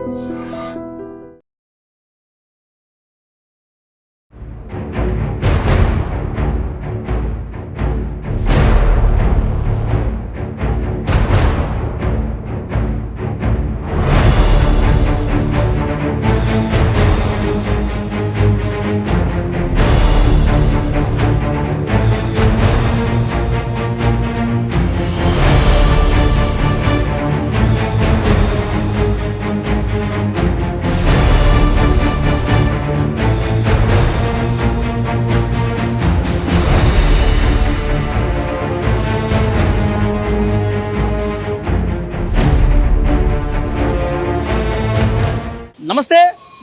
నమస్తే,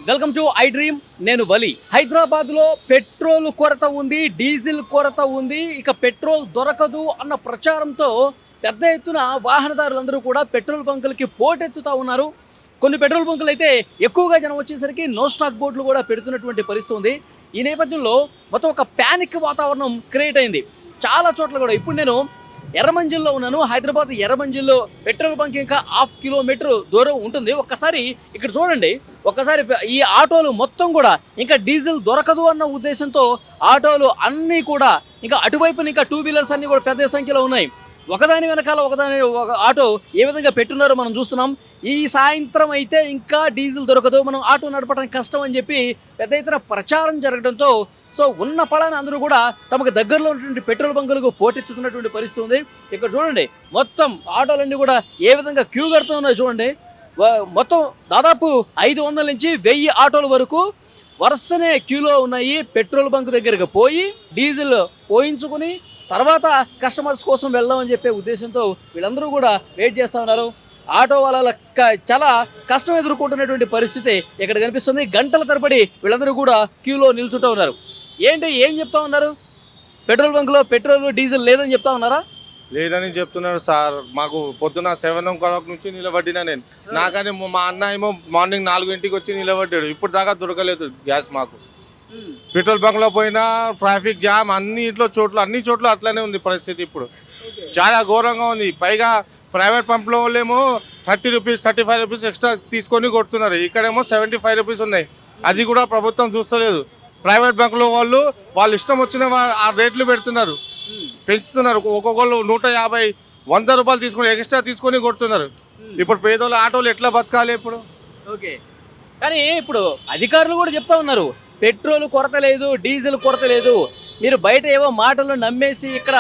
welcome to I dream. నేను వలి. హైదరాబాద్లో పెట్రోల్ కొరత ఉంది, డీజిల్ కొరత ఉంది, ఇక పెట్రోల్ దొరకదు అన్న ప్రచారంతో పెద్ద ఎత్తున వాహనదారులందరూ కూడా పెట్రోల్ బంకులకి పోటెత్తుతూ ఉన్నారు. కొన్ని పెట్రోల్ బంకులు అయితే ఎక్కువగా జనం వచ్చేసరికి నో స్టాక్ బోర్డులు కూడా పెడుతున్నటువంటి పరిస్థితి ఉంది. ఈ నేపథ్యంలో మొత్తం ఒక ప్యానిక్ వాతావరణం క్రియేట్ అయింది చాలా చోట్ల కూడా. ఇప్పుడు నేను ఎర్రమంజిల్లో ఉన్నాను. హైదరాబాద్ ఎర్రమంజిల్లో పెట్రోల్ బంక్ ఇంకా 1/2 కిలోమీటర్ దూరం ఉంటుంది. ఒక్కసారి ఇక్కడ చూడండి, ఒక్కసారి ఈ ఆటోలు మొత్తం కూడా ఇంకా డీజిల్ దొరకదు అన్న ఉద్దేశంతో ఆటోలు అన్నీ కూడా ఇంకా అటువైపున ఇంకా 2 వీలర్స్ అన్నీ కూడా పెద్ద సంఖ్యలో ఉన్నాయి. ఒకదాని వెనకాల ఒకదాని ఒక ఆటో ఏ విధంగా పెట్టున్నారో మనం చూస్తున్నాం. ఈ సాయంత్రం అయితే ఇంకా డీజిల్ దొరకదు, మనం ఆటో నడపడానికి కష్టం అని చెప్పి పెద్ద ఎత్తున ప్రచారం జరగడంతో సో ఉన్న పళాన్ని అందరూ కూడా తమకు దగ్గరలో ఉన్నటువంటి పెట్రోల్ బంకులకు పోటెత్తుతున్నటువంటి పరిస్థితి ఉంది. ఇక్కడ చూడండి, మొత్తం ఆటోలన్నీ కూడా ఏ విధంగా క్యూ కడుతున్నాయో చూడండి. మొత్తం దాదాపు 500 నుంచి 1000 ఆటోల వరకు వరుసనే క్యూలో ఉన్నాయి. పెట్రోల్ బంక్ దగ్గరకు పోయి డీజిల్ పోయించుకుని తర్వాత కస్టమర్స్ కోసం వెళ్దామని చెప్పే ఉద్దేశంతో వీళ్ళందరూ కూడా వెయిట్ చేస్తూ ఉన్నారు. ఆటో వాళ్ళ చాలా కష్టం ఎదుర్కొంటున్నటువంటి పరిస్థితి ఇక్కడ కనిపిస్తుంది. గంటల తరబడి వీళ్ళందరూ కూడా క్యూలో నిల్చుంటూ ఉన్నారు. ఏం చెప్తా ఉన్నారు? పెట్రోల్ బంక్లో పెట్రోల్ డీజిల్ లేదని చెప్తా ఉన్నారా? లేదని చెప్తున్నారు సార్. మాకు పొద్దున 7 o'clock నుంచి నిలబడినా నేను. నాకని మా అన్న ఏమో మార్నింగ్ 4 గంటలకు వచ్చి నిలబడ్డాడు. ఇప్పుడు దాకా దొరకలేదు గ్యాస్ మాకు. పెట్రోల్ బంక్లో పోయినా ట్రాఫిక్ జామ్, అన్ని చోట్ల అట్లనే ఉంది పరిస్థితి. ఇప్పుడు చాలా ఘోరంగా ఉంది. పైగా ప్రైవేట్ పంప్లో వాళ్ళేమో 30 రూపీస్ 35 రూపీస్ ఎక్స్ట్రా తీసుకొని కొడుతున్నారు. ఇక్కడేమో 75 రూపీస్ ఉన్నాయి. అది కూడా ప్రభుత్వం చూస్తలేదు. ప్రైవేట్ బ్యాంకులో వాళ్ళు ఇష్టం వచ్చిన ఆ రేట్లు పెడుతున్నారు, పెంచుతున్నారు. ఒక్కొక్కళ్ళు 150 100 రూపాయలు తీసుకొని ఎక్స్ట్రా తీసుకొని కొడుతున్నారు. ఇప్పుడు పేదోళ్ళ ఆటోలు ఎట్లా బతకాలి ఇప్పుడు? ఓకే, కానీ ఇప్పుడు అధికారులు కూడా చెప్తా ఉన్నారు పెట్రోల్ కొరత లేదు, డీజిల్ కొరత లేదు. మీరు బయట ఏవో మాటలు నమ్మేసి ఇక్కడ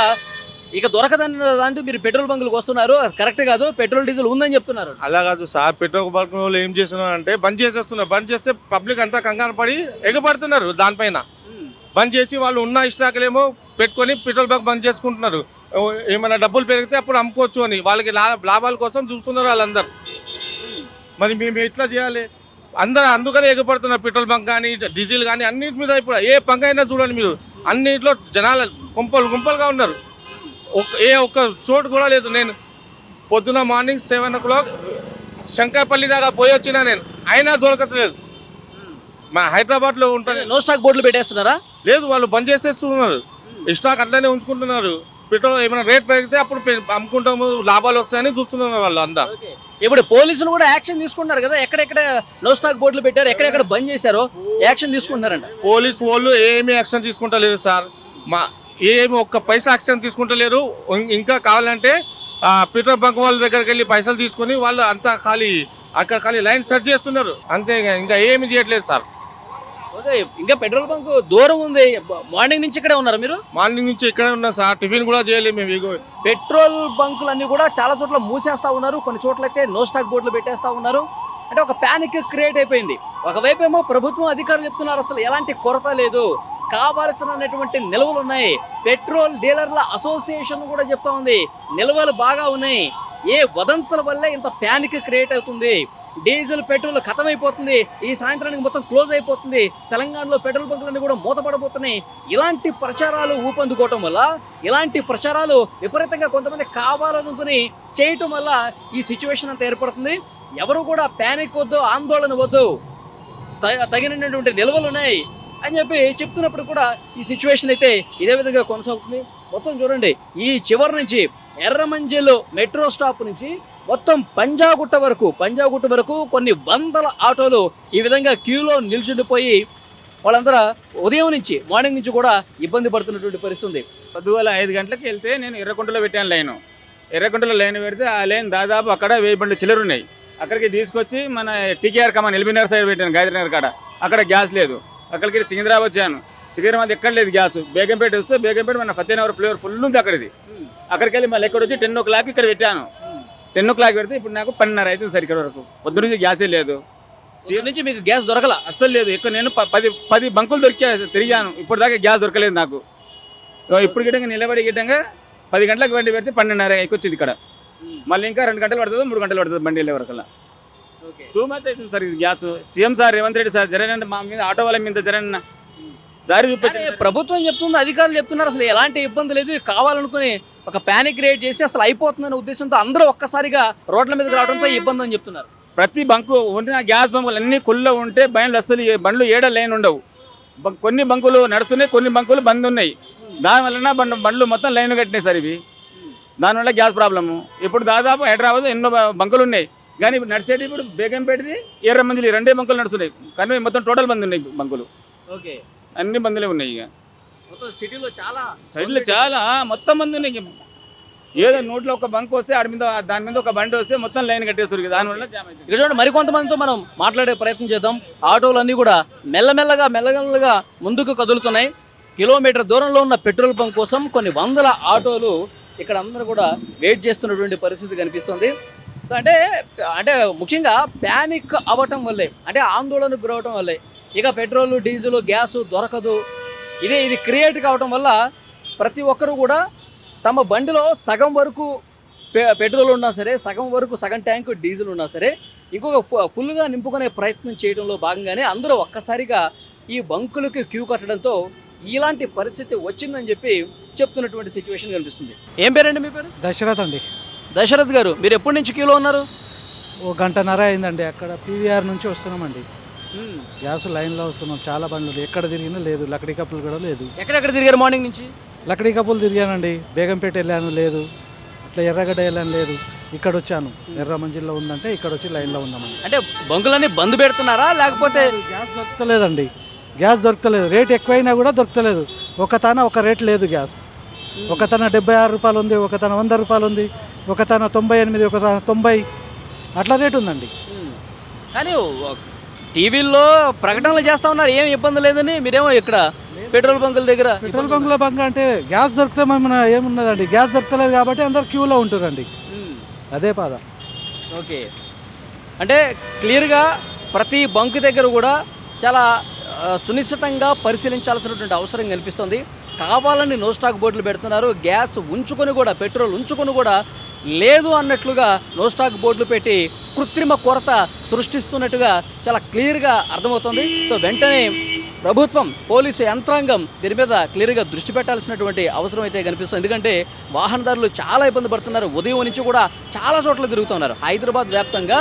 ఇక దొరకదని దాంట్లో మీరు పెట్రోల్ బంకులకు వస్తున్నారు. కరెక్ట్ కాదు, పెట్రోల్ డీజిల్ ఉందని చెప్తున్నారు. అలా కాదు సార్. పెట్రోల్ బంక్ వాళ్ళు ఏం చేస్తున్నారు అంటే బంద్ చేసేస్తున్నారు. బంద్ చేస్తే పబ్లిక్ అంతా కంగారు పడి ఎగబడుతున్నారు. దానిపైన బంద్ చేసి వాళ్ళు ఉన్న ఇష్టాకలేమో పెట్టుకొని పెట్రోల్ బంక్ బంద్ చేసుకుంటున్నారు. ఏమైనా డబ్బులు పెరిగితే అప్పుడు అమ్ముకోవచ్చు అని వాళ్ళకి లాభాల కోసం చూస్తున్నారు వాళ్ళందరూ. మరి మేము ఎట్లా చేయాలి? అందుకనే ఎగబడుతున్నారు. పెట్రోల్ బంక్ కానీ డీజిల్ కానీ అన్నింటి మీద. ఇప్పుడు ఏ బంక్ అయినా చూడండి మీరు, అన్నింటిలో జనాలు గుంపలుగా ఉన్నారు. ఒక్క చోటు కూడా లేదు. నేను పొద్దున మార్నింగ్ 7 o'clock శంకరపల్లి దాకా పోయి వచ్చినా నేను, అయినా దొరకట్లేదు. మా హైదరాబాద్లో ఉంటుంది. నో స్టాక్ బోర్డులు పెట్టేస్తున్నారా? లేదు, వాళ్ళు బంద్ చేసేస్తున్నారు. స్టాక్ అట్లనే ఉంచుకుంటున్నారు. పెట్రోల్ ఏమైనా రేట్ పెరిగితే అప్పుడు అమ్ముకుంటాము, లాభాలు వస్తాయని చూస్తున్నారు వాళ్ళు అంతా. ఇప్పుడు పోలీసులు కూడా యాక్షన్ తీసుకుంటున్నారు కదా, ఎక్కడెక్కడ నో స్టాక్ బోర్డులు పెట్టారు, ఎక్కడెక్కడ బంద్ చేశారో యాక్షన్ తీసుకుంటున్నారంట. పోలీసు వాళ్ళు ఏమీ యాక్షన్ తీసుకుంటలేరు సార్. ఏమి ఒక్క పైసా యాక్షన్ తీసుకుంటలేరు. ఇంకా కావాలంటే పెట్రోల్ బంక్ వాళ్ళ దగ్గరికి వెళ్ళి పైసలు తీసుకొని వాళ్ళు అంతా ఖాళీ లైన్ సెట్ చేస్తున్నారు. అంతే, ఇంకా ఏమి చేయట్లేదు సార్. ఓకే, ఇంకా పెట్రోల్ బంక్ దూరం ఉంది. మార్నింగ్ నుంచి ఇక్కడే ఉన్నారు మీరు? మార్నింగ్ నుంచి ఇక్కడే ఉన్నా సార్. టిఫిన్ కూడా చేయలేదు మేము. పెట్రోల్ బంకులు అన్ని కూడా చాలా చోట్ల మూసేస్తా ఉన్నారు. కొన్ని చోట్ల అయితే నో స్టాక్ బోర్డులు పెట్టేస్తా ఉన్నారు. అంటే ఒక ప్యానిక్ క్రియేట్ అయిపోయింది. ఒకవైపు ఏమో ప్రభుత్వం అధికారులు చెప్తున్నారు అసలు ఎలాంటి కొరత లేదు, కావాల్సినటువంటి నిల్వలు ఉన్నాయి. పెట్రోల్ డీలర్ల అసోసియేషన్ కూడా చెప్తా ఉంది నిల్వలు బాగా ఉన్నాయి. ఏ వదంతుల వల్లే ఇంత ప్యానిక్ క్రియేట్ అవుతుంది, డీజిల్ పెట్రోల్ ఖతమైపోతుంది, ఈ సాయంత్రానికి మొత్తం క్లోజ్ అయిపోతుంది, తెలంగాణలో పెట్రోల్ బంకులన్నీ కూడా మూతపడబోతున్నాయి. ఇలాంటి ప్రచారాలు ఊపందుకోవటం వల్ల, ఇలాంటి ప్రచారాలు విపరీతంగా కొంతమంది కావాలనుకుని చేయటం వల్ల ఈ సిచ్యువేషన్ అంతా ఏర్పడుతుంది. ఎవరు కూడా ప్యానిక్ వద్దు, ఆందోళన వద్దు, తగినటువంటి నిల్వలు ఉన్నాయి అని చెప్పి చెప్తున్నప్పుడు కూడా ఈ సిచ్యువేషన్ అయితే ఇదే విధంగా కొనసాగుతుంది. మొత్తం చూడండి, ఈ చివరి నుంచి ఎర్రమంజిల్ మెట్రో స్టాప్ నుంచి మొత్తం పంజాగుట్ట వరకు కొన్ని వందల ఆటోలు ఈ విధంగా క్యూలో నిల్చుండిపోయి వాళ్ళందరూ ఉదయం నుంచి మార్నింగ్ నుంచి కూడా ఇబ్బంది పడుతున్నటువంటి పరిస్థితి ఉంది. పొద్దుగల 5 గంటలకు వెళ్తే నేను ఎర్రకుంటలో పెట్టాను లైను. ఎర్రకుంటలో లైన్ పెడితే ఆ లైన్ దాదాపు అక్కడ 1000 బండ్లు చిల్లర ఉన్నాయి. అక్కడికి తీసుకొచ్చి మన టీకేఆర్ కమాన్ ఎల్బీనగర్ సైడ్ పెట్టాను, గాయత్రీనగర్ కాడ. అక్కడ గ్యాస్ లేదు. అక్కడికి సికింద్రాబాద్ వచ్చాను. సికింద్రాబాద్ ఎక్కడ లేదు గ్యాస్. బేగంపేట వస్తే బేగంపేట మన ఫతేనగర్ ఫ్లేవర్ ఫుల్ ఉంది అక్కడిది. అక్కడికి వెళ్ళి మళ్ళీ ఎక్కడ వచ్చి 10 o'clock ఇక్కడ పెట్టాను. 10 o'clock పెడితే ఇప్పుడు నాకు 12:30 అవుతుంది సార్. ఇక్కడ వరకు పొద్దు నుంచి గ్యాసే లేదు. సీఎం నుంచి మీకు గ్యాస్ దొరకలా? అస్సలు లేదు. ఇక్కడ నేను 10 బంకులు తిరిగాను. ఇప్పుడు దాకా గ్యాస్ దొరకలేదు నాకు. ఇప్పుడు గిట్టంగా నిలబడి గిట్టంగా 10 గంటలకు బండి పెడితే 12:30 వచ్చింది ఇక్కడ. మళ్ళీ ఇంకా 2 గంటలు పడుతుందో 3 గంటలు పడుతుంది బండి వెళ్ళే వరకల్లా. టూ మచ్ అవుతుంది సార్ ఇది gas. CM sir Revanth Reddy sir జరగండి మా మీద, ఆటో వాళ్ళ మీద జరగండి, దారి చూపించండి. ప్రభుత్వం చెప్తుంది, అధికారులు చెప్తున్నారు అసలు ఎలాంటి ఇబ్బంది లేదు, కావాలనుకుని ఒక ప్యానిక్ క్రియేట్ చేసి అసలు అయిపోతుందనే ఉద్దేశంతో అందరూ ఒక్కసారిగా రోడ్ల మీదకి రావడంతో ఇబ్బంది అని చెప్తున్నారు. ప్రతి బంకు ఉన్న గ్యాస్ బంకులు అన్ని కుల్లో ఉంటే బండ్లు ఏడ లైన్ ఉండవు. కొన్ని బంకులు నడుస్తున్నాయి, కొన్ని బంకులు బంద్ ఉన్నాయి. దానివల్ల బండ్లు మొత్తం లైన్ కట్టినాయి సార్ ఇవి. దానివల్ల గ్యాస్ ప్రాబ్లము. ఇప్పుడు దాదాపు హైదరాబాద్ ఎన్నో బంకులు ఉన్నాయి, కానీ ఇప్పుడు నడిచేటి ఇప్పుడు బేగంపేటది ఎర్రమంజిలి 2 బంకులు నడుస్తున్నాయి. కానీ మొత్తం టోటల్ బంద్ ఉన్నాయి బంకులు. ఓకే, అన్ని బందులే ఉన్నాయి. ఇక సిటీలో చాలా సైడ్లో చాలా మొత్తం మంది ఉన్నాయి. ఏదో నోట్లో ఒక బంక్ వస్తే దాని మీద ఒక బండి వస్తే మొత్తం లైన్ కట్టేస్తారు. దానివల్ల జామ్ అవుతుంది. ఇక్కడ చూడండి, మరికొంతమందితో మనం మాట్లాడే ప్రయత్నం చేద్దాం. ఆటోలన్నీ కూడా మెల్లమెల్లగా ముందుకు కదులుతున్నాయి. కిలోమీటర్ దూరంలో ఉన్న పెట్రోల్ బంక్ కోసం కొన్ని వందల ఆటోలు ఇక్కడ అందరూ కూడా వెయిట్ చేస్తున్నటువంటి పరిస్థితి కనిపిస్తుంది. సో అంటే ముఖ్యంగా ప్యానిక్ అవ్వటం వల్లే, అంటే ఆందోళనకు గురవటం వల్లే ఇక పెట్రోల్, డీజిల్, గ్యాస్ దొరకదు, ఇది క్రియేట్ కావటం వల్ల ప్రతి ఒక్కరు కూడా తమ బండిలో సగం వరకు పెట్రోల్ ఉన్నా సరే, సగం ట్యాంకు డీజిల్ ఉన్నా సరే ఇంకొక ఫుల్గా నింపుకునే ప్రయత్నం చేయడంలో భాగంగానే అందరూ ఒక్కసారిగా ఈ బంకులకి క్యూ కట్టడంతో ఇలాంటి పరిస్థితి వచ్చిందని చెప్పి చెప్తున్నటువంటి సిచ్యువేషన్ కనిపిస్తుంది. ఏం పేరండి మీ పేరు? దశరథ్ అండి. దశరథ్ గారు, మీరు ఎప్పటి నుంచి క్యూలో ఉన్నారు? 1 గంటన్నర అయిందండి. అక్కడ పీవీఆర్ నుంచి వస్తున్నామండి. గ్యాస్ లైన్లో వస్తున్నాం. చాలా బండ్లు ఎక్కడ తిరిగినా లేదు. లక్కడి కప్పులు కూడా లేదు. ఎక్కడెక్కడ తిరిగారు మార్నింగ్ నుంచి? లక్కడి కప్పులు తిరిగానండి. బేగంపేట వెళ్ళాను, లేదు. అట్లా ఎర్రగడ్డ వెళ్ళాను, లేదు. ఇక్కడ వచ్చాను, ఎర్రమంజిల్లో ఉందంటే ఇక్కడ వచ్చి లైన్లో ఉన్నామండి. అంటే బంకులన్నీ బంద్ పెడుతున్నారా లేకపోతే? గ్యాస్ దొరకలేదండి. గ్యాస్ దొరకలేదు. రేట్ ఎక్కువైనా కూడా దొరకలేదు. ఒక రేట్ లేదు గ్యాస్. ఒక తన 76 రూపాయలు ఉంది, ఒక తన 100 రూపాయలు ఉంది, ఒక తన 98, ఒక తన 90, అట్లా రేట్ ఉందండి. కానీ టీవీల్లో ప్రకటనలు చేస్తా ఉన్నారు ఏం ఇబ్బంది లేదని, మీరేమో ఇక్కడ పెట్రోల్ బంకుల దగ్గర. పెట్రోల్ బంక్ అంటే గ్యాస్ దొరికితే ఏమున్నదండి, గ్యాస్ దొరకలేదు కాబట్టి అందరు క్యూలో ఉంటురండి. అదే బాధ. ఓకే, అంటే క్లియర్గా ప్రతి బంక్ దగ్గర కూడా చాలా సునిశ్చితంగా పరిశీలించాల్సినటువంటి అవసరం కనిపిస్తుంది. కావాలని నో స్టాక్ బోర్డులు పెడుతున్నారు. గ్యాస్ ఉంచుకొని కూడా, పెట్రోల్ ఉంచుకొని కూడా లేదు అన్నట్లుగా నో స్టాక్ బోర్డులు పెట్టి కృత్రిమ కొరత సృష్టిస్తున్నట్టుగా చాలా క్లియర్గా అర్థమవుతుంది. సో వెంటనే ప్రభుత్వం, పోలీసు యంత్రాంగం దీని మీద క్లియర్గా దృష్టి పెట్టాల్సినటువంటి అవసరం అయితే కనిపిస్తుంది. ఎందుకంటే వాహనదారులు చాలా ఇబ్బంది పడుతున్నారు. ఉదయం నుంచి కూడా చాలా చోట్ల తిరుగుతున్నారు. హైదరాబాద్ వ్యాప్తంగా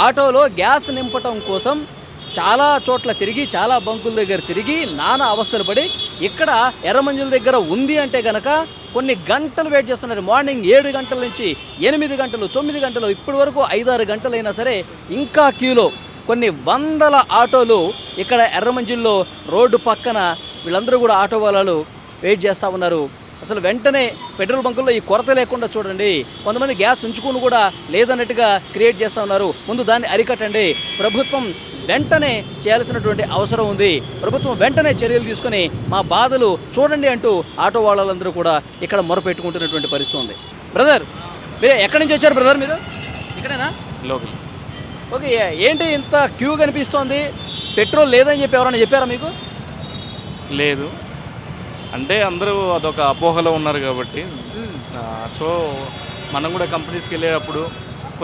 ఆటోలో గ్యాస్ నింపటం కోసం చాలా చోట్ల తిరిగి, చాలా బంకుల దగ్గర తిరిగి నానా అవస్థలు పడి ఇక్కడ ఎర్రమంజుల దగ్గర ఉంది అంటే కనుక కొన్ని గంటలు వెయిట్ చేస్తున్నారు. మార్నింగ్ 7 గంటల నుంచి 8 గంటలు, 9 గంటలు, ఇప్పటి వరకు 5-6 గంటలైనా సరే ఇంకా క్యూలో కొన్ని వందల ఆటోలు ఇక్కడ ఎర్రమంజిల్లో రోడ్డు పక్కన వీళ్ళందరూ కూడా ఆటో వాళ్ళు వెయిట్ చేస్తూ ఉన్నారు. అసలు వెంటనే పెట్రోల్ బంకుల్లో ఈ కొరత లేకుండా చూడండి. కొంతమంది గ్యాస్ ఉంచుకుని కూడా లేదన్నట్టుగా క్రియేట్ చేస్తూ ఉన్నారు. ముందు దాన్ని అరికట్టండి. ప్రభుత్వం వెంటనే చేయాల్సినటువంటి అవసరం ఉంది. ప్రభుత్వం వెంటనే చర్యలు తీసుకొని మా బాధలు చూడండి అంటూ ఆటో వాళ్ళందరూ కూడా ఇక్కడ మొరపెట్టుకుంటున్నటువంటి పరిస్థితి ఉంది. బ్రదర్, మీరు ఎక్కడి నుంచి వచ్చారు బ్రదర్? మీరు ఇక్కడేనా? లోకల్. ఓకే, ఏంటి ఇంత క్యూ కనిపిస్తోంది? పెట్రోల్ లేదని చెప్పి ఎవరైనా చెప్పారా మీకు? లేదు, అంటే అందరూ అదొక అపోహలో ఉన్నారు కాబట్టి. సో మనం కూడా కంపెనీస్కి వెళ్ళేటప్పుడు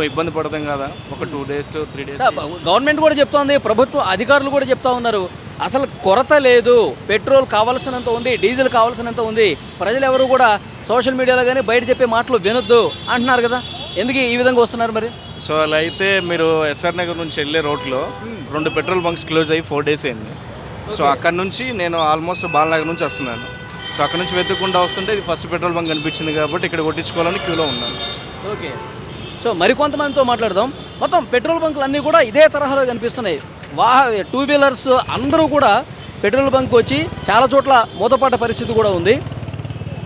ఇబ్బంది పడతాం కదా, ఒక 2 days to 3 days. గవర్నమెంట్ కూడా చెప్తోంది, ప్రభుత్వ అధికారులు కూడా చెప్తా ఉన్నారు అసలు కొరత లేదు, పెట్రోల్ కావాల్సినంత ఉంది, డీజిల్ కావాల్సినంత ఉంది. ప్రజలు ఎవరు కూడా సోషల్ మీడియాలో కానీ బయట చెప్పే మాటలు వినొద్దు అంటున్నారు కదా. ఎందుకు ఈ విధంగా వస్తున్నారు మరి? సో అలా అయితే మీరు ఎస్ఆర్ నగర్ నుంచి వెళ్ళే రోడ్లో 2 పెట్రోల్ బంక్స్ క్లోజ్ అయ్యి 4 days అయింది. సో అక్కడ నుంచి నేను ఆల్మోస్ట్ బాలనగర్ నుంచి వస్తున్నాను. సో అక్కడ నుంచి వెతుక్కుంటూ వస్తుంటే ఇది ఫస్ట్ పెట్రోల్ బంక్ కనిపించింది కాబట్టి ఇక్కడ కొట్టించుకోవాలని క్యూలో ఉన్నాను. ఓకే, సో సో మరికొంతమందితో మాట్లాడదాం. మొత్తం పెట్రోల్ బంకులు అన్నీ కూడా ఇదే తరహాలో కనిపిస్తున్నాయి. టూ వీలర్స్ అందరూ కూడా పెట్రోల్ బంక్ వచ్చి చాలా చోట్ల మూతపడ్డ పరిస్థితి కూడా ఉంది.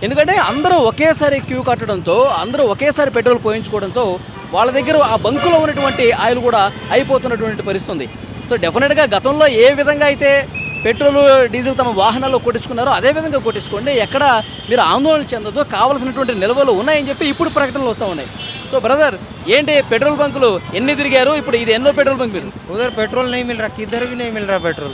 ఎందుకంటే అందరూ ఒకేసారి క్యూ కట్టడంతో, అందరూ ఒకేసారి పెట్రోల్ పోయించుకోవడంతో వాళ్ళ దగ్గర ఆ బంకులో ఉన్నటువంటి ఆయిల్ కూడా అయిపోతున్నటువంటి పరిస్థితి ఉంది. సో డెఫినెట్గా గతంలో ఏ విధంగా అయితే పెట్రోల్ డీజిల్ తమ వాహనాల్లో కొట్టించుకున్నారో అదే విధంగా కొట్టించుకోండి, ఎక్కడ మీరు ఆందోళన చెందదు, కావాల్సినటువంటి నిల్వలు ఉన్నాయని చెప్పి ఇప్పుడు ప్రకటనలు వస్తూ ఉన్నాయి. సో బ్రదర్, ఏంటి పెట్రోల్ బంకులు ఎన్ని తిరిగారు? ఇప్పుడు ఇది ఎన్నో పెట్రోల్ బంక్ మీరు? उधर पेट्रोल नहीं मिल रहा, किधर भी नहीं मिल रहा पेट्रोल.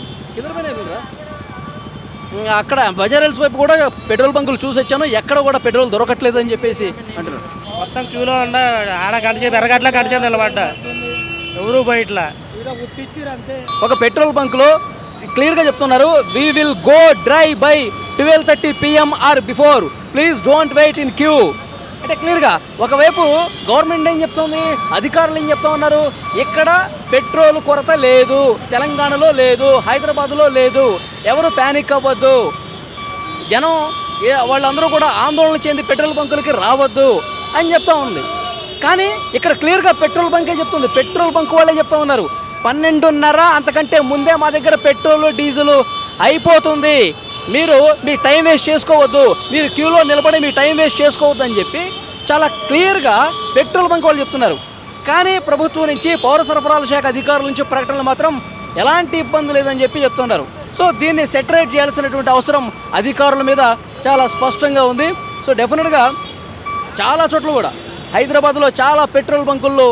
అక్కడ బజార్ హిల్స్ వైపు కూడా పెట్రోల్ బంకులు చూసి వచ్చాను, ఎక్కడ కూడా పెట్రోల్ దొరకట్లేదు అని చెప్పేసి అంటున్నారు. మొత్తం క్యూలో ఉండ ఆడ గడిచేది ఎర్రగట్ల గడిచేది నిలబడ్డ ఎవరు బయటలా. ఒక పెట్రోల్ బంకులో క్లియర్గా చెప్తున్నారు, we will go dry by 12:30 PM or before, please don't wait in queue. అంటే క్లియర్గా ఒకవైపు గవర్నమెంట్ ఏం చెప్తుంది, అధికారులు ఏం చెప్తా ఉన్నారు, ఇక్కడ పెట్రోల్ కొరత లేదు, తెలంగాణలో లేదు, హైదరాబాద్లో లేదు, ఎవరు ప్యానిక్ అవ్వద్దు, జనం వాళ్ళందరూ కూడా ఆందోళన చెంది పెట్రోల్ బంకులకి రావద్దు అని చెప్తా ఉంది. కానీ ఇక్కడ క్లియర్గా పెట్రోల్ బంకే చెప్తుంది, పెట్రోల్ బంక్ వాళ్ళే చెప్తా ఉన్నారు, 12:30 అంతకంటే ముందే మా దగ్గర పెట్రోల్ డీజిల్ అయిపోతుంది, మీరు మీ టైం వేస్ట్ చేసుకోవద్దు, మీరు క్యూలో నిలబడి మీ టైం వేస్ట్ చేసుకోవద్దు అని చెప్పి చాలా క్లియర్గా పెట్రోల్ బంక్ వాళ్ళు చెప్తున్నారు. కానీ ప్రభుత్వం నుంచి, పౌర సరఫరాల శాఖ అధికారుల నుంచి ప్రకటనలు మాత్రం ఎలాంటి ఇబ్బంది లేదని చెప్పి చెప్తున్నారు. సో దీన్ని సెటరేట్ చేయాల్సినటువంటి అవసరం అధికారుల మీద చాలా స్పష్టంగా ఉంది. సో డెఫినెట్గా చాలా చోట్ల కూడా హైదరాబాద్లో చాలా పెట్రోల్ బంకుల్లో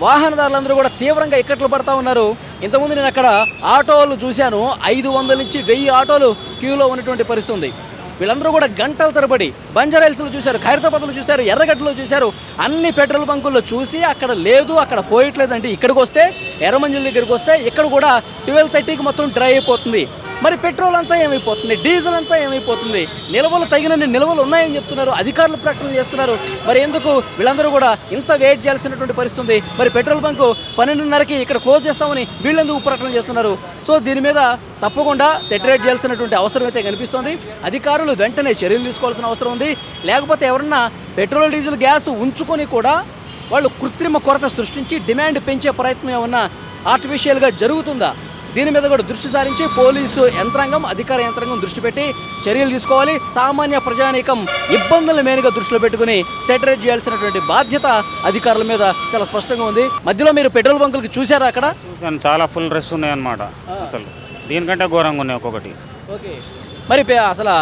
వాహనదారులందరూ కూడా తీవ్రంగా ఇక్కట్లు పడతా ఉన్నారు. ఇంతకుముందు నేను అక్కడ ఆటోలు చూశాను, 500 నుంచి 1000 ఆటోలు క్యూలో ఉన్నటువంటి పరిస్థితి ఉంది. వీళ్ళందరూ కూడా గంటల తరబడి బంజారాహిల్స్లో చూశారు, ఖైరతాబాద్లో చూశారు, ఎర్రగడ్డలో చూశారు, అన్ని పెట్రోల్ బంకుల్లో చూసి అక్కడ లేదు, అక్కడ పోయట్లేదంటే ఇక్కడికి వస్తే, ఎర్రమంజిల్ దగ్గరికి వస్తే ఇక్కడ కూడా 12:30కి మొత్తం డ్రై అయిపోతుంది. మరి పెట్రోల్ అంతా ఏమైపోతుంది, డీజిల్ అంతా ఏమైపోతుంది, నిల్వలు తగినన్ని నిల్వలు ఉన్నాయని చెప్తున్నారు, అధికారులు ప్రకటనలు చేస్తున్నారు. మరి ఎందుకు వీళ్ళందరూ కూడా ఇంత వెయిట్ చేయాల్సినటువంటి పరిస్థితి ఉంది? మరి పెట్రోల్ బంకు 12:30కి ఇక్కడ క్లోజ్ చేస్తామని వీళ్ళెందుకు ప్రకటనలు చేస్తున్నారు? సో దీని మీద తప్పకుండా సెటరేట్ చేయాల్సినటువంటి అవసరం అయితే కనిపిస్తుంది. అధికారులు వెంటనే చర్యలు తీసుకోవాల్సిన అవసరం ఉంది. లేకపోతే ఎవరన్నా పెట్రోల్ డీజిల్ గ్యాస్ ఉంచుకొని కూడా వాళ్ళు కృత్రిమ కొరత సృష్టించి డిమాండ్ పెంచే ప్రయత్నం ఏమన్నా ఆర్టిఫిషియల్గా జరుగుతుందా? దీని మీద కూడా దృష్టి సారించి పోలీసు యంత్రాంగం, అధికార యంత్రాంగం దృష్టి పెట్టి చర్యలు తీసుకోవాలి. సామాన్య ప్రజానీకం ఇబ్బందులు మెయిన్గా దృష్టిలో పెట్టుకుని సెటరేట్ చేయాల్సినటువంటి బాధ్యత అధికారుల మీద చాలా స్పష్టంగా ఉంది. మధ్యలో మీరు పెట్రోల్ బంకులకి చూసారా? అక్కడ చూసాను, చాలా ఫుల్ రష్ ఉన్నాయన్నమాట. అసలు దీనికంటే ఘోరంగా ఉన్నాయి ఒక్కొక్కటి. ఓకే, మరి అసలు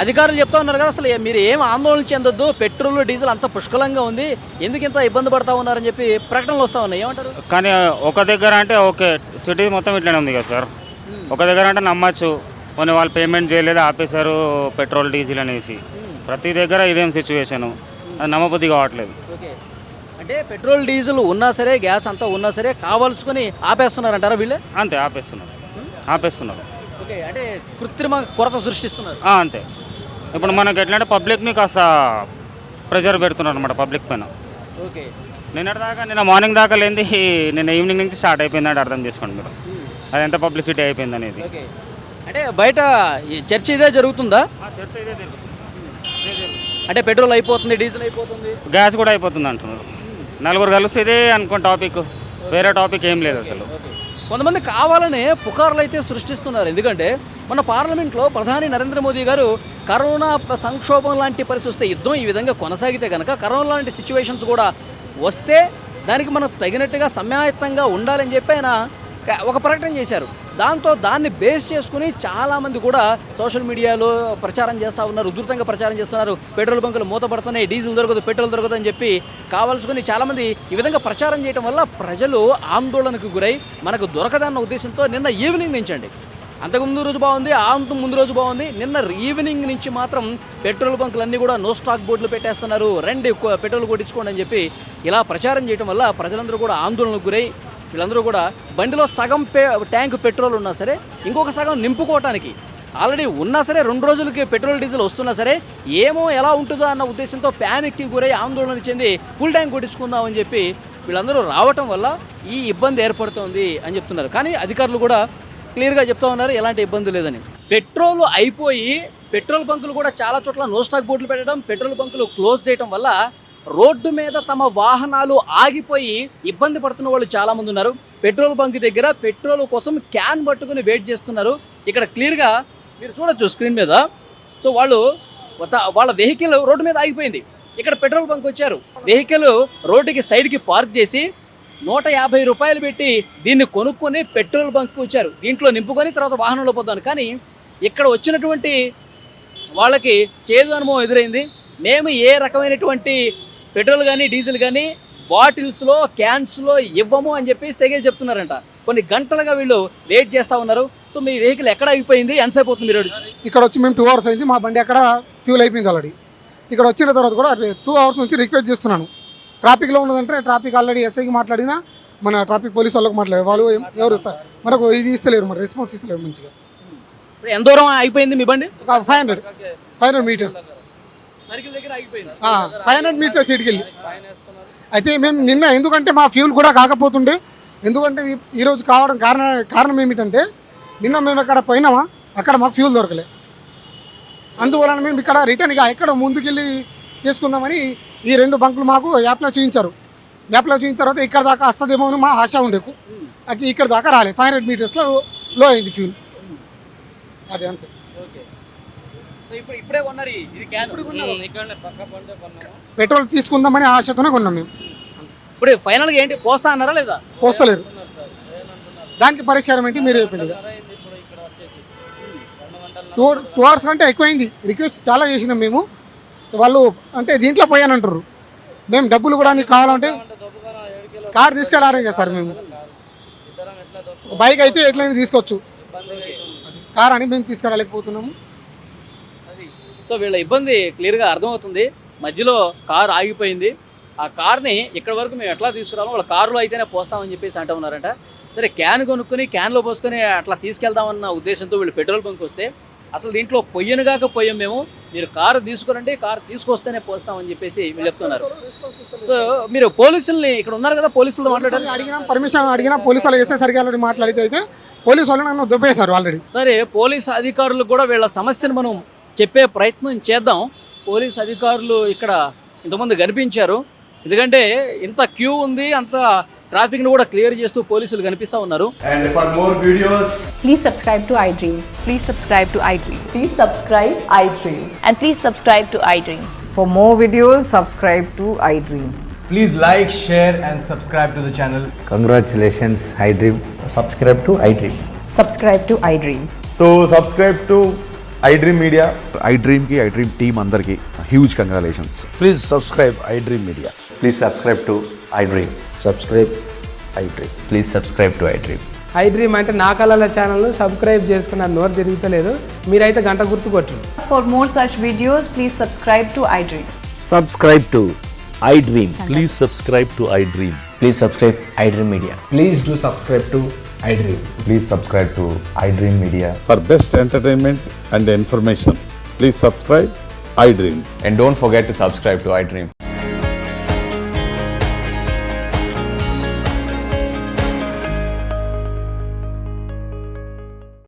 అధికారులు చెప్తా ఉన్నారు కదా, అసలు మీరు ఏం ఆందోళన చెందొద్దు, పెట్రోల్ డీజిల్ అంత పుష్కలంగా ఉంది, ఎందుకు ఇంత ఇబ్బంది పడతా ఉన్నారని చెప్పి ప్రకటనలు వస్తూ ఉన్నాయి, ఏమంటారు? కానీ ఒక దగ్గర అంటే ఓకే, సిటీ మొత్తం ఇట్లనే ఉంది కదా సార్. ఒక దగ్గర అంటే నమ్మచ్చు, కొన్ని వాళ్ళు పేమెంట్ చేయలేదు, ఆపేశారు పెట్రోల్ డీజిల్ అనేసి. ప్రతి దగ్గర ఇదేం సిచ్యువేషను, అది నమ్మబుద్ధి కావట్లేదు. ఓకే, అంటే పెట్రోల్ డీజిల్ ఉన్నా సరే, గ్యాస్ అంతా ఉన్నా సరే కావాల్సుకొని ఆపేస్తున్నారంటారా వీళ్ళే? అంతే, ఆపేస్తున్నారు. ఓకే, అంటే కృత్రిమ కొరత సృష్టిస్తున్నారు. అంతే. ఇప్పుడు మనకి ఎట్లా అంటే పబ్లిక్ని కాస్త ప్రెషర్ పెడుతున్నారు అనమాట పబ్లిక్ పైన. ఓకే, నిన్న మార్నింగ్ దాకా లేనిది నిన్న ఈవినింగ్ నుంచి స్టార్ట్ అయిపోయిందంటే అర్థం చేసుకోండి మీరు, అది ఎంత పబ్లిసిటీ అయిపోయింది అనేది. ఓకే, అంటే బయట చర్చ ఇదే జరుగుతుందా? చర్చ ఇదే జరుగుతుంది. అంటే పెట్రోల్ అయిపోతుంది, డీజిల్ అయిపోతుంది, గ్యాస్ కూడా అయిపోతుంది అంటున్నారు. నలుగురు కలిసి ఇదే అనుకో టాపిక్, వేరే టాపిక్ ఏం లేదు అసలు. కొంతమంది కావాలనే పుకార్లు అయితే సృష్టిస్తున్నారు. ఎందుకంటే మన పార్లమెంట్లో ప్రధాని నరేంద్ర మోదీ గారు కరోనా సంక్షోభం లాంటి పరిస్థితి వస్తే, యుద్ధం ఈ విధంగా కొనసాగితే కనుక కరోనా లాంటి సిచ్యువేషన్స్ కూడా వస్తే దానికి మనం తగినట్టుగా సమాయత్తంగా ఉండాలని చెప్పి ఆయన ఒక ప్రకటన చేశారు. దాన్ని బేస్ చేసుకుని చాలామంది కూడా సోషల్ మీడియాలో ప్రచారం చేస్తూ ఉన్నారు, ఉధృతంగా ప్రచారం చేస్తున్నారు. పెట్రోల్ బంకులు మూతపడుతున్నాయి, డీజిల్ దొరకదు, పెట్రోల్ దొరకదు అని చెప్పి కావాల్సుకుని చాలామంది ఈ విధంగా ప్రచారం చేయడం వల్ల ప్రజలు ఆందోళనకు గురై మనకు దొరకదన్న ఉద్దేశంతో నిన్న ఈవినింగ్ నుంచి అండి, అంతకుముందు రోజు బాగుంది, ముందు రోజు బాగుంది, నిన్న ఈవినింగ్ నుంచి మాత్రం పెట్రోల్ బంకులన్నీ కూడా నో స్టాక్ బోర్డులు పెట్టేస్తున్నారు, రండి పెట్రోల్ కొట్టించుకోండి అని చెప్పి ఇలా ప్రచారం చేయడం వల్ల ప్రజలందరూ కూడా ఆందోళనకు గురై వీళ్ళందరూ కూడా బండిలో సగం ట్యాంక్ పెట్రోల్ ఉన్నా సరే ఇంకొక సగం నింపుకోవటానికి ఆల్రెడీ ఉన్నా సరే 2 రోజులకి పెట్రోల్ డీజిల్ వస్తున్నా సరే ఏమో ఎలా ఉంటుందో అన్న ఉద్దేశంతో ప్యానిక్కి గురై ఆందోళన చెంది ఫుల్ ట్యాంక్ కొట్టించుకుందామని చెప్పి వీళ్ళందరూ రావటం వల్ల ఈ ఇబ్బంది ఏర్పడుతోంది అని చెప్తున్నారు. కానీ అధికారులు కూడా క్లియర్గా చెప్తా ఉన్నారు ఎలాంటి ఇబ్బంది లేదని. పెట్రోల్ అయిపోయి పెట్రోల్ బంకులు కూడా చాలా చోట్ల నో స్టాక్ బోర్డులు పెట్టడం, పెట్రోల్ బంకులు క్లోజ్ చేయడం వల్ల రోడ్డు మీద తమ వాహనాలు ఆగిపోయి ఇబ్బంది పడుతున్న వాళ్ళు చాలా మంది ఉన్నారు. పెట్రోల్ బంక్ దగ్గర పెట్రోల్ కోసం క్యాన్ పట్టుకుని వెయిట్ చేస్తున్నారు. ఇక్కడ క్లియర్గా మీరు చూడొచ్చు స్క్రీన్ మీద. సో వాళ్ళ వెహికల్ రోడ్డు మీద ఆగిపోయింది. ఇక్కడ పెట్రోల్ బంక్ వచ్చారు, వెహికల్ రోడ్డుకి సైడ్కి పార్క్ చేసి 150 రూపాయలు పెట్టి దీన్ని కొనుక్కొని పెట్రోల్ బంక్కి వచ్చారు. దీంట్లో నింపుకొని తర్వాత వాహనంలో పోతాను. కానీ ఇక్కడ వచ్చినటువంటి వాళ్ళకి చేదు అనుభవం ఎదురైంది. మేము ఏ రకమైనటువంటి పెట్రోల్ కానీ డీజిల్ కానీ బాటిల్స్లో క్యాన్స్లో ఇవ్వము అని చెప్పేసి తెగే చెప్తున్నారంట. కొన్ని గంటలుగా వీళ్ళు వెయిట్ చేస్తూ ఉన్నారు. సో మీ వెహికల్ ఎక్కడ అయిపోయింది, ఎంతసేపు అవుతుంది మీరు? ఇక్కడ వచ్చి మేము 2 అవర్స్ అయింది, మా బండి అక్కడ ఫ్యూల్ అయిపోయింది ఆల్రెడీ. ఇక్కడ వచ్చిన తర్వాత కూడా 2 అవర్స్ నుంచి రిక్వెస్ట్ చేస్తున్నాను. ట్రాఫిక్లో ఉన్నదంటే ట్రాఫిక్ ఆల్రెడీ ఎస్ఐకి మాట్లాడినా, మన ట్రాఫిక్ పోలీస్ వాళ్ళకి మాట్లాడారు. వాళ్ళు ఎవరు సార్ మనకు ఇది ఇస్తలేరు, మరి రెస్పాన్స్ ఇస్తలేరు మంచిగా. ఇప్పుడు ఎంత దూరం అయిపోయింది మీ బండి? ఒక 500 మీటర్స్, 500 మీటర్స్ ఇటుకి వెళ్ళి. అయితే మేము నిన్న ఎందుకంటే మా ఫ్యూల్ కూడా కాకపోతుండే, ఎందుకంటే ఈరోజు కావడం కారణం ఏమిటంటే నిన్న మేము ఎక్కడ పోయినామా అక్కడ మాకు ఫ్యూల్ దొరకలే. అందువలన మేము ఇక్కడ రిటర్న్గా ఎక్కడ ముందుకెళ్ళి తీసుకుందామని ఈ 2 బంకులు మాకు యాప్లో చూపించారు. యాప్లో చూపించిన తర్వాత ఇక్కడ దాకా వస్తుందేమో అని మా ఆశ ఉండే, ఇక్కడ దాకా రాలే. 500 మీటర్స్లో లో అయింది ఫ్యూల్, అదే అంతే. ఇప్పుడే కొన్నారు ఇది క్యాన్. పెట్రోల్ తీసుకుందామని ఆశతోనే కొన్నాం మేము. ఇప్పుడు ఫైనల్గా ఏంటి, పోస్తా అన్నారా లేదా? పోస్తలేరు. దానికి పరిష్కారం ఏంటి మీరు చెప్పండి. 2 అవర్స్ కంటే ఎక్కువైంది. రిక్వెస్ట్ చాలా చేసినాం మేము. వాళ్ళు అంటే దీంట్లో పోయానంటారు. మేము డబ్బులు కూడా నీకు కావాలంటే కార్ తీసుకెళ్ళారు కదా సార్. మేము బైక్ అయితే ఎట్లయినా తీసుకోవచ్చు, కార్ అని మేము తీసుకురాలేకపోతున్నాము. సో వీళ్ళ ఇబ్బంది క్లియర్గా అర్థమవుతుంది. మధ్యలో కారు ఆగిపోయింది. ఆ కార్ని ఇక్కడ వరకు మేము ఎట్లా తీసుకురాము, వాళ్ళ కారులో అయితేనే పోస్తామని చెప్పేసి అంటూ ఉన్నారంట. సరే క్యాన్ కొనుక్కొని క్యాన్లో పోసుకొని అట్లా తీసుకెళ్దామన్న ఉద్దేశంతో వీళ్ళు పెట్రోల్ బంక్ వస్తే అసలు దీంట్లో పొయ్యనుగాక పోయాం మేము, మీరు కారు తీసుకురండి, కారు తీసుకొస్తేనే పోస్తామని చెప్పేసి వీళ్ళు చెప్తున్నారు. సో మీరు పోలీసుల్ని ఇక్కడ ఉన్నారు కదా, పోలీసులతో మాట్లాడారు, అడిగినా పర్మిషన్ అడిగినా పోలీసు వాళ్ళు వేసేసరికి ఆల్రెడీ మాట్లాడితే అయితే పోలీసు వాళ్ళు నన్ను దుబ్బేశారు ఆల్రెడీ. సరే పోలీసు అధికారులు కూడా వీళ్ళ సమస్యను మనం చెప్పే ప్రయత్నం చేద్దాం. పోలీసు అధికారులు ఇక్కడ ఇంతమంది కనిపించారు, ఎందుకంటే ఇంత క్యూ ఉంది, అంత ట్రాఫిక్ ను కూడా క్లియర్ చేస్తూ పోలీసులు కనిపిస్తా ఉన్నారు. And for more videos, please subscribe to iDream. Please subscribe to iDream. Please subscribe iDream. And please subscribe to iDream. For more videos, subscribe to iDream. please like, share and subscribe to the channel. Congratulations, iDream. Subscribe to iDream. Subscribe to iDream. So subscribe to iDream Media. iDream ki iDream team andarki huge congratulations. Please subscribe iDream Media. Please subscribe to iDream. Subscribe iDream. Please subscribe to iDream. iDream అంటే నా కళల ఛానల్ను subscribe చేసుకున్న నోరు తిరుగుతలేదు, మీరైతే గంట గుర్తు కొట్టండి. For more such videos, please subscribe to iDream. Subscribe to iDream. Please subscribe to iDream. Please subscribe iDream Media. Please do subscribe to iDream. Please subscribe to iDream Media. For best entertainment and information, please subscribe iDream. And don't forget to subscribe to iDream.